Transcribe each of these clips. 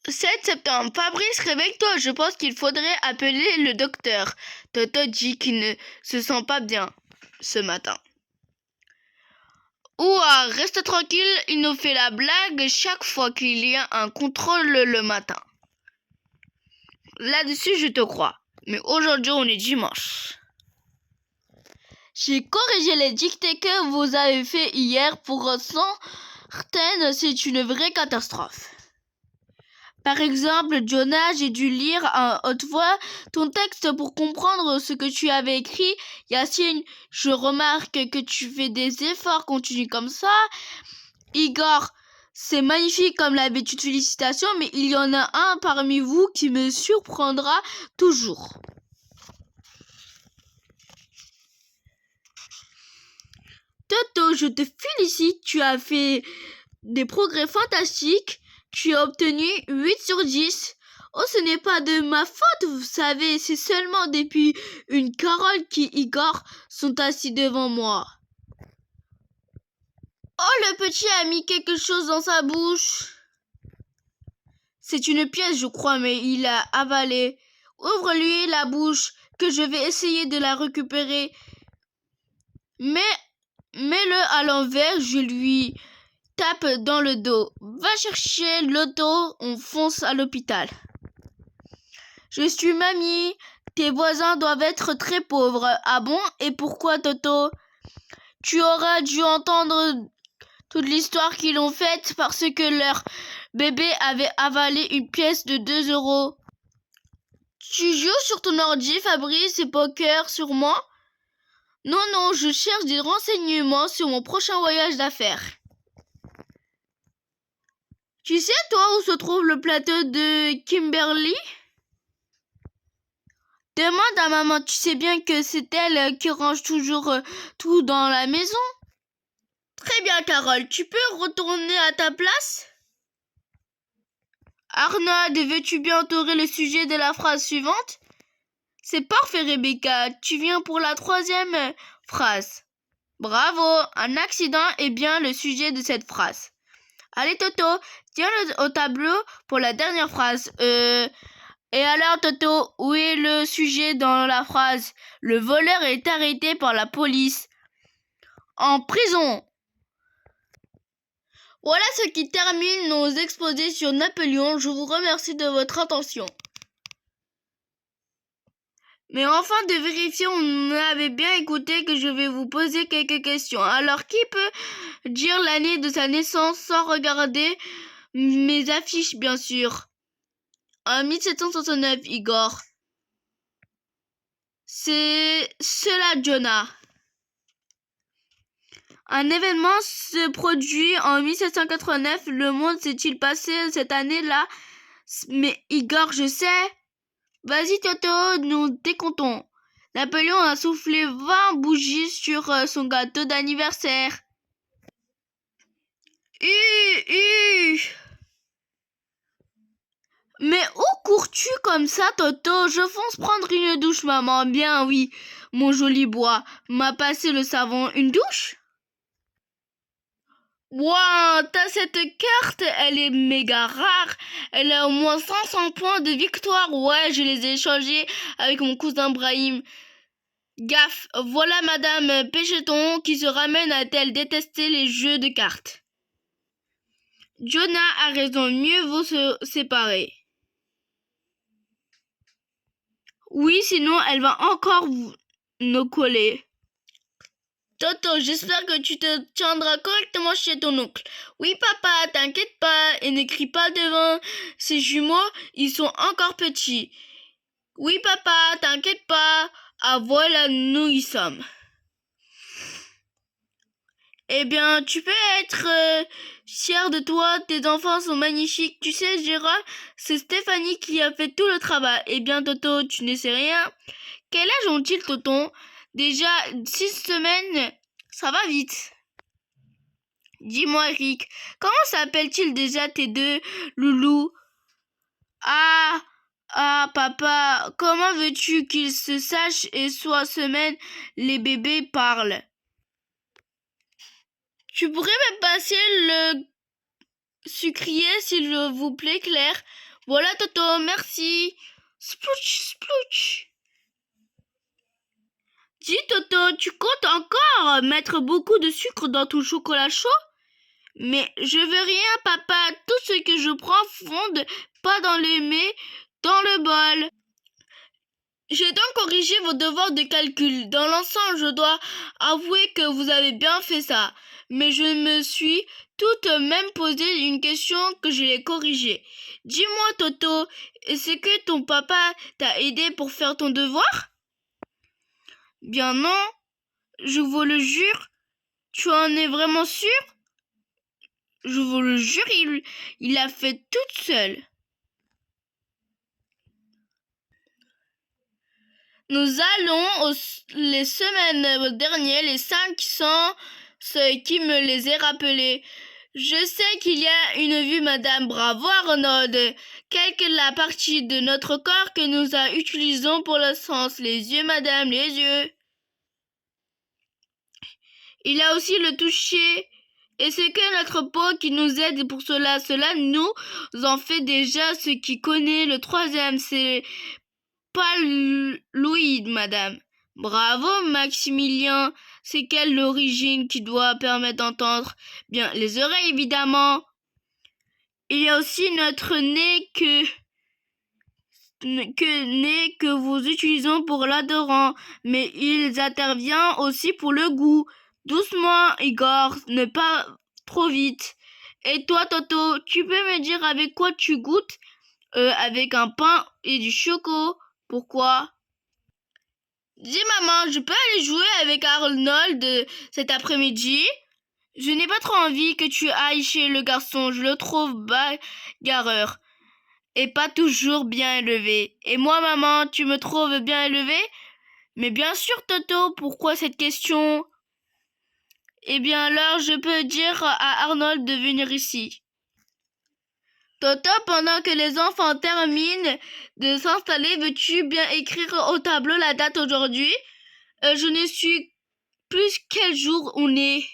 7 septembre. Fabrice, réveille-toi, je pense qu'il faudrait appeler le docteur. Toto dit qu'il ne se sent pas bien ce matin. Ouah, reste tranquille, il nous fait la blague chaque fois qu'il y a un contrôle le matin. Là-dessus, je te crois. Mais aujourd'hui, on est dimanche. J'ai corrigé les dictées que vous avez fait hier pour certaines, c'est une vraie catastrophe. Par exemple, Jonah, j'ai dû lire à haute voix ton texte pour comprendre ce que tu avais écrit. Yacine, je remarque que tu fais des efforts, continue comme ça. Igor, c'est magnifique comme l'habitude, félicitations, mais il y en a un parmi vous qui me surprendra toujours. Toto, je te félicite, tu as fait des progrès fantastiques. Tu as obtenu 8 sur 10. Oh, ce n'est pas de ma faute, vous savez, c'est seulement depuis une Carole qui Igor sont assis devant moi. Oh, le petit a mis quelque chose dans sa bouche. C'est une pièce, je crois, mais il a avalé. Ouvre-lui la bouche, que je vais essayer de la récupérer. Mais mets-le à l'envers, je lui tape dans le dos. Va chercher l'auto, on fonce à l'hôpital. Je suis mamie, tes voisins doivent être très pauvres. Ah bon? Et pourquoi, Toto? Tu auras dû entendre toute l'histoire qu'ils ont faite parce que leur bébé avait avalé une pièce de 2 euros. Tu joues sur ton ordi, Fabrice, et poker sur moi? Non, je cherche des renseignements sur mon prochain voyage d'affaires. Tu sais, toi, où se trouve le plateau de Kimberly? Demande à maman, tu sais bien que c'est elle qui range toujours tout dans la maison. Très bien, Carole, tu peux retourner à ta place? Arnaud, veux-tu bien entourer le sujet de la phrase suivante? C'est parfait, Rebecca, tu viens pour la 3e phrase. Bravo, un accident est bien le sujet de cette phrase. Allez, Toto, tiens au tableau pour la dernière phrase. Et alors, Toto, où est le sujet dans la phrase? Le voleur est arrêté par la police. En prison. Voilà ce qui termine nos exposés sur Napoléon. Je vous remercie de votre attention. Mais enfin de vérifier, on avait bien écouté que je vais vous poser quelques questions. Alors, qui peut dire l'année de sa naissance sans regarder mes affiches, bien sûr? En 1769, Igor. C'est cela, Jonah. Un événement se produit en 1789. Le monde s'est-il passé cette année-là? Mais Igor, je sais. Vas-y, Toto, nous décomptons. Napoléon a soufflé 20 bougies sur son gâteau d'anniversaire. Mais où cours-tu comme ça, Toto? Je fonce prendre une douche, maman. Bien oui, mon joli bois. M'a passé le savon. Une douche? Wow, t'as cette carte, elle est méga rare. Elle a au moins 500 points de victoire. Ouais, je les ai échangés avec mon cousin Brahim. Gaffe, voilà Madame Pécheton qui se ramène à elle détester les jeux de cartes. Jonah a raison, mieux vaut se séparer. Oui, sinon elle va encore nous coller. Toto, j'espère que tu te tiendras correctement chez ton oncle. Oui, papa, t'inquiète pas, et ne crie pas devant ces jumeaux, ils sont encore petits. Oui, papa, t'inquiète pas. Ah voilà, nous y sommes. Eh bien, tu peux être fier de toi, tes enfants sont magnifiques. Tu sais, Gérard, c'est Stéphanie qui a fait tout le travail. Eh bien, Toto, tu ne sais rien. Quel âge ont-ils, Toton? Déjà 6 semaines, ça va vite. Dis-moi, Eric, comment s'appellent-ils déjà tes deux loulous? Ah, papa, comment veux-tu qu'ils se sachent et soient semaines, les bébés parlent? Tu pourrais me passer le sucrier, s'il vous plaît, Claire? Voilà, Toto, merci. Splouch, splouch. Dis, Toto, tu comptes encore mettre beaucoup de sucre dans ton chocolat chaud? Mais je veux rien, papa. Tout ce que je prends fonde pas dans le mais dans le bol. J'ai donc corrigé vos devoirs de calcul. Dans l'ensemble, je dois avouer que vous avez bien fait ça. Mais je me suis tout de même posé une question que je l'ai corrigée. Dis-moi, Toto, est-ce que ton papa t'a aidé pour faire ton devoir? Bien non, je vous le jure. Tu en es vraiment sûr? Je vous le jure, il l'a fait toute seule. Nous allons les semaines dernières, les 500, ce qui me les est rappelés. Je sais qu'il y a une vue, madame. Bravo, Arnold. Quelle que la partie de notre corps que nous utilisons pour le sens? Les yeux, madame, les yeux. Il a aussi le toucher. Et c'est que notre peau qui nous aide pour cela. Cela nous en fait déjà ce qui connaît. Le troisième, c'est palloïde, madame. Bravo, Maximilien. C'est quelle l'origine qui doit permettre d'entendre? Bien, les oreilles, évidemment. Il y a aussi notre nez que vous utilisons pour l'adorant, mais il intervient aussi pour le goût. Doucement, Igor, ne pas trop vite. Et toi, Toto, tu peux me dire avec quoi tu goûtes? Avec un pain et du chocolat. Pourquoi? Dis maman, je peux aller jouer avec Arnold cet après-midi? Je n'ai pas trop envie que tu ailles chez le garçon, je le trouve bagarreur et pas toujours bien élevé. Et moi maman, tu me trouves bien élevé? Mais bien sûr Toto, pourquoi cette question? Eh bien alors je peux dire à Arnold de venir ici. Toto, pendant que les enfants terminent de s'installer, veux-tu bien écrire au tableau la date aujourd'hui? Je ne suis plus quel jour on est.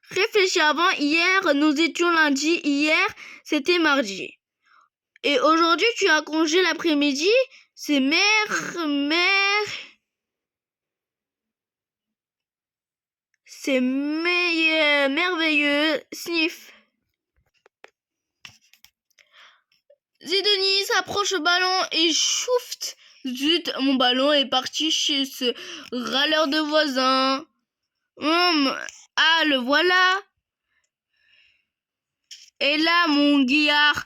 Réfléchis avant, hier nous étions lundi, hier c'était mardi. Et aujourd'hui tu as congé l'après-midi, c'est c'est merveilleux, sniff. Zidonie s'approche au ballon et chouft. Zut, mon ballon est parti chez ce râleur de voisin. Ah, le voilà. Et là, mon guillard,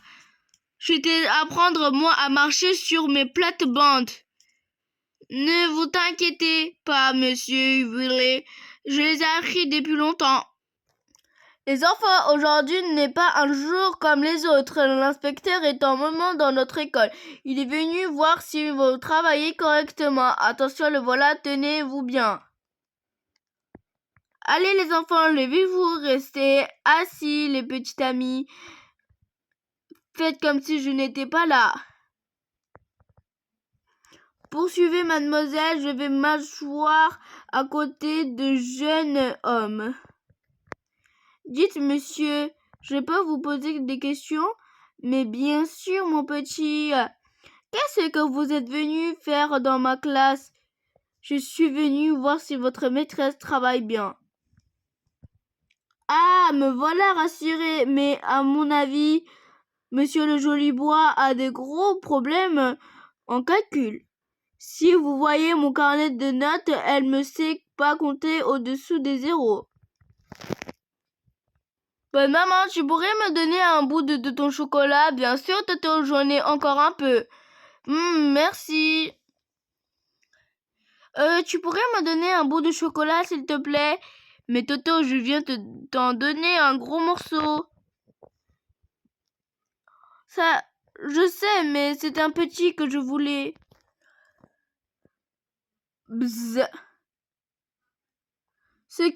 j'étais apprendre moi à marcher sur mes plates-bandes. Ne vous inquiétez pas, monsieur Hubert, je les ai appris depuis longtemps. Les enfants, aujourd'hui n'est pas un jour comme les autres. L'inspecteur est en moment dans notre école. Il est venu voir si vous travaillez correctement. Attention, le voilà, tenez-vous bien. Allez les enfants, levez-vous, restez assis les petits amis. Faites comme si je n'étais pas là. Poursuivez mademoiselle, je vais m'asseoir à côté de jeunes hommes. Dites monsieur, je peux vous poser des questions? Mais bien sûr mon petit. Qu'est-ce que vous êtes venu faire dans ma classe? Je suis venu voir si votre maîtresse travaille bien. Ah, me voilà rassuré, mais à mon avis, monsieur le Jolibois a des gros problèmes en calcul. Si vous voyez mon carnet de notes, elle ne sait pas compter au-dessous des zéros. Bonne maman, tu pourrais me donner un bout de ton chocolat? Bien sûr, Toto, j'en ai encore un peu. Merci. Tu pourrais me donner un bout de chocolat, s'il te plaît? Mais Toto, je viens t'en donner un gros morceau. Ça, je sais, mais c'est un petit que je voulais. Bzz. C'est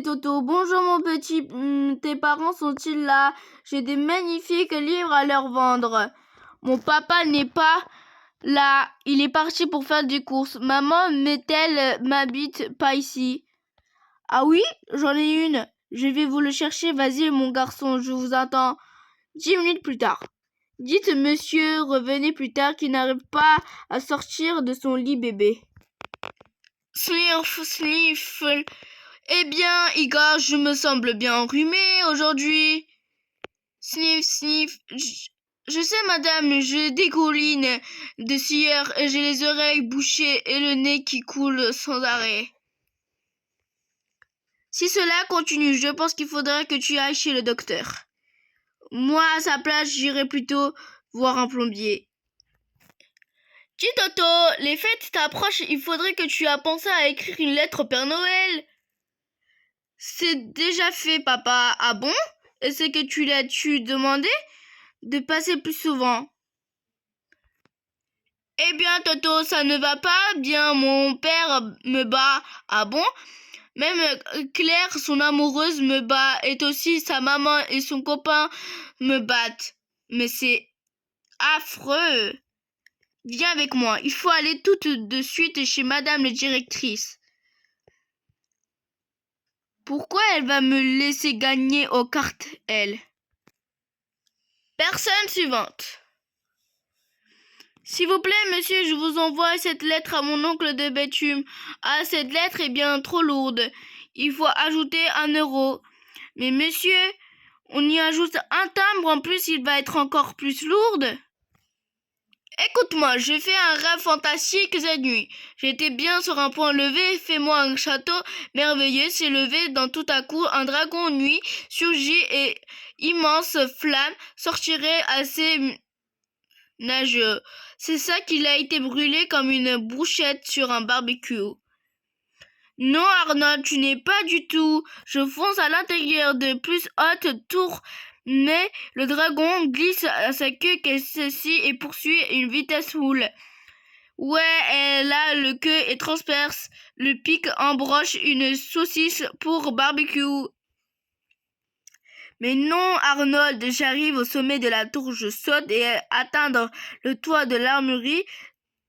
Toto. Bonjour mon petit, tes parents sont-ils là? J'ai des magnifiques livres à leur vendre. Mon papa n'est pas là, il est parti pour faire des courses. Maman, mais-elle m'habite pas ici? Ah oui, j'en ai une. Je vais vous le chercher, vas-y mon garçon, je vous attends. 10 minutes plus tard. Dites monsieur, revenez plus tard, qui n'arrive pas à sortir de son lit bébé. Sniff. Eh bien, Igor, je me semble bien enrhumé aujourd'hui. Sniff. Je sais, madame, je dégouline de sueur et j'ai les oreilles bouchées et le nez qui coule sans arrêt. Si cela continue, je pense qu'il faudrait que tu ailles chez le docteur. Moi, à sa place, j'irai plutôt voir un plombier. Dis Toto, les fêtes t'approchent, il faudrait que tu aies pensé à écrire une lettre au Père Noël. C'est déjà fait, papa. Ah bon? Est-ce que tu l'as-tu demandé de passer plus souvent? Eh bien, Toto, ça ne va pas bien. Mon père me bat. Ah bon? Même Claire, son amoureuse, me bat. Et aussi sa maman et son copain me battent. Mais c'est affreux. Viens avec moi. Il faut aller tout de suite chez madame la directrice. Pourquoi elle va me laisser gagner aux cartes, elle? Personne suivante. S'il vous plaît, monsieur, je vous envoie cette lettre à mon oncle de Béthune. Ah, cette lettre est bien trop lourde. Il faut ajouter 1 euro. Mais monsieur, on y ajoute un timbre, en plus il va être encore plus lourde. Écoute-moi, j'ai fait un rêve fantastique cette nuit. J'étais bien sur un point levé, fais-moi un château merveilleux s'est levé dans tout à coup un dragon nuit surgit et immense flamme sortirait assez nageux. C'est ça qu'il a été brûlé comme une bouchette sur un barbecue. Non, Arnold, tu n'es pas du tout. Je fonce à l'intérieur de plus haute tour, mais le dragon glisse à sa queue qu'elle saisit et poursuit une vitesse foule. Ouais, elle a le queue et transperce. Le pic embroche une saucisse pour barbecue. Mais non, Arnold, j'arrive au sommet de la tour, je saute et atteindre le toit de l'armurerie,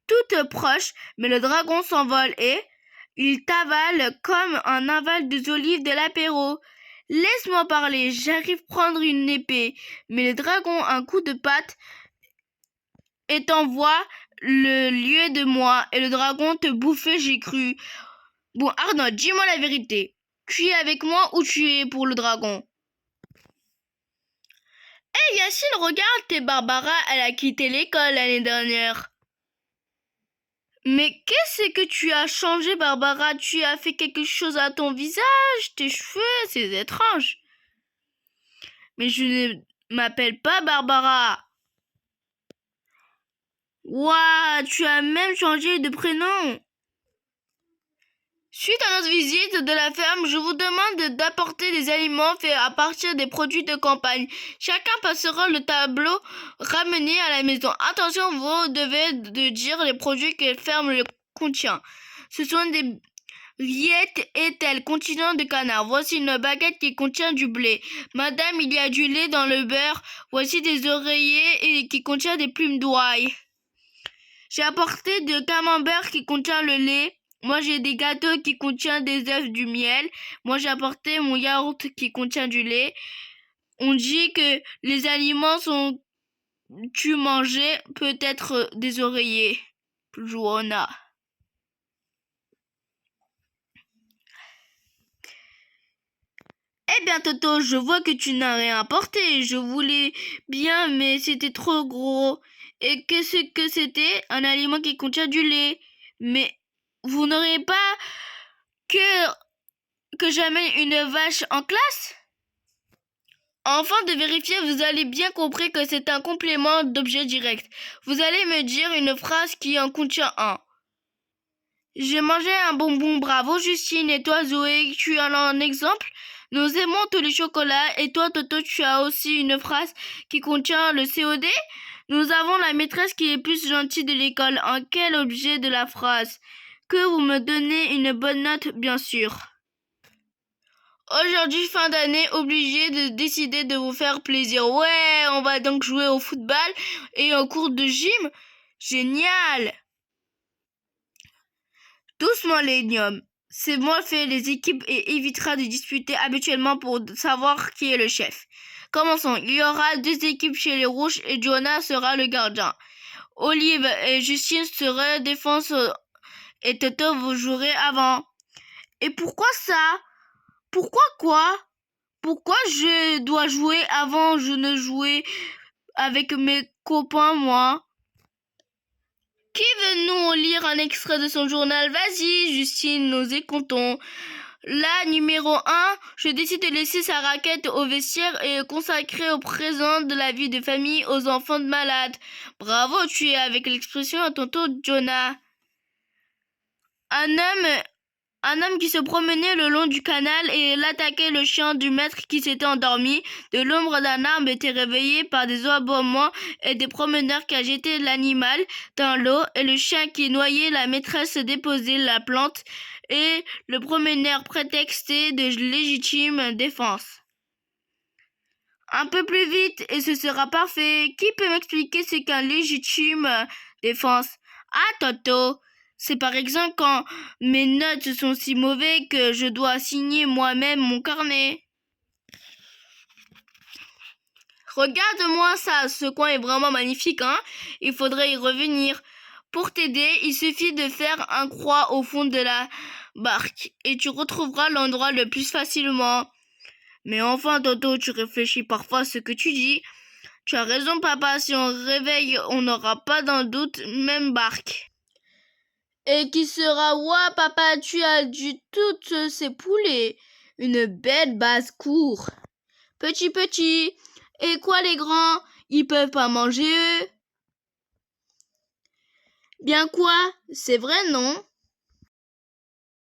toute proche, mais le dragon s'envole et il t'avale comme un aval des olives de l'apéro. Laisse-moi parler, j'arrive prendre une épée, mais le dragon un coup de patte et t'envoie le lieu de moi et le dragon te bouffer, j'ai cru. Bon, Arnold, dis-moi la vérité. Tu es avec moi ou tu es pour le dragon? Hé Yacine, regarde, t'es Barbara, elle a quitté l'école l'année dernière. Mais qu'est-ce que tu as changé, Barbara? Tu as fait quelque chose à ton visage, tes cheveux, c'est étrange. Mais je ne m'appelle pas Barbara. Ouah, tu as même changé de prénom. Suite à notre visite de la ferme, je vous demande d'apporter des aliments faits à partir des produits de campagne. Chacun passera le tableau ramené à la maison. Attention, vous devez de dire les produits que la ferme contient. Ce sont des rillettes et tel contenant de canard. Voici une baguette qui contient du blé. Madame, il y a du lait dans le beurre. Voici des oreillers et qui contient des plumes d'oie. J'ai apporté de camembert qui contient le lait. Moi, j'ai des gâteaux qui contiennent des œufs, du miel. Moi, j'ai apporté mon yaourt qui contient du lait. On dit que les aliments sont... Tu mangeais peut-être des oreillers. Joanna. Eh bien, Toto, je vois que tu n'as rien apporté. Je voulais bien, mais c'était trop gros. Et qu'est-ce que c'était? Un aliment qui contient du lait. Mais vous n'aurez pas que j'amène une vache en classe? Enfin de vérifier, vous allez bien comprendre que c'est un complément d'objet direct. Vous allez me dire une phrase qui en contient un. J'ai mangé un bonbon, bravo Justine. Et toi Zoé, tu as un exemple? Nous aimons tous les chocolats. Et toi Toto, tu as aussi une phrase qui contient le COD? Nous avons la maîtresse qui est plus gentille de l'école. En quel objet de la phrase? Que vous me donnez une bonne note, bien sûr. Aujourd'hui, fin d'année, obligé de décider de vous faire plaisir. Ouais, on va donc jouer au football et en cours de gym. Génial! Doucement, Lénium. C'est moi fait les équipes et évitera de disputer habituellement pour savoir qui est le chef. Commençons. Il y aura 2 équipes chez les rouges et Jonah sera le gardien. Olive et Justine seraient défense et Toto vous jouerez avant. Et pourquoi ça? Pourquoi quoi? Pourquoi je dois jouer avant? Je ne jouais avec mes copains, moi. Qui veut nous lire un extrait de son journal? Vas-y, Justine, nous écoutons. Là, numéro 1, je décide de laisser sa raquette au vestiaire et consacrer au présent de la vie de famille aux enfants de malades. Bravo, tu es avec l'expression à ton tour, Jonah. Un homme qui se promenait le long du canal et l'attaquait le chien du maître qui s'était endormi. De l'ombre d'un arbre était réveillé par des aboiements et des promeneurs qui agitaient l'animal dans l'eau et le chien qui noyait la maîtresse déposait la plante et le promeneur prétextait de légitime défense. Un peu plus vite et ce sera parfait. Qui peut m'expliquer ce qu'un légitime défense? Ah, Toto! C'est par exemple quand mes notes sont si mauvaises que je dois signer moi-même mon carnet. Regarde-moi ça, ce coin est vraiment magnifique, hein? Il faudrait y revenir. Pour t'aider, il suffit de faire un croix au fond de la barque et tu retrouveras l'endroit le plus facilement. Mais enfin, Toto, tu réfléchis parfois à ce que tu dis. Tu as raison, papa, si on réveille, on n'aura pas d'un doute, même barque. Et qui sera, ouah, papa, tu as dû toutes ces poulets. Une belle basse-cour. Petit. Et quoi, les grands? Ils peuvent pas manger, eux? Bien quoi? C'est vrai, non?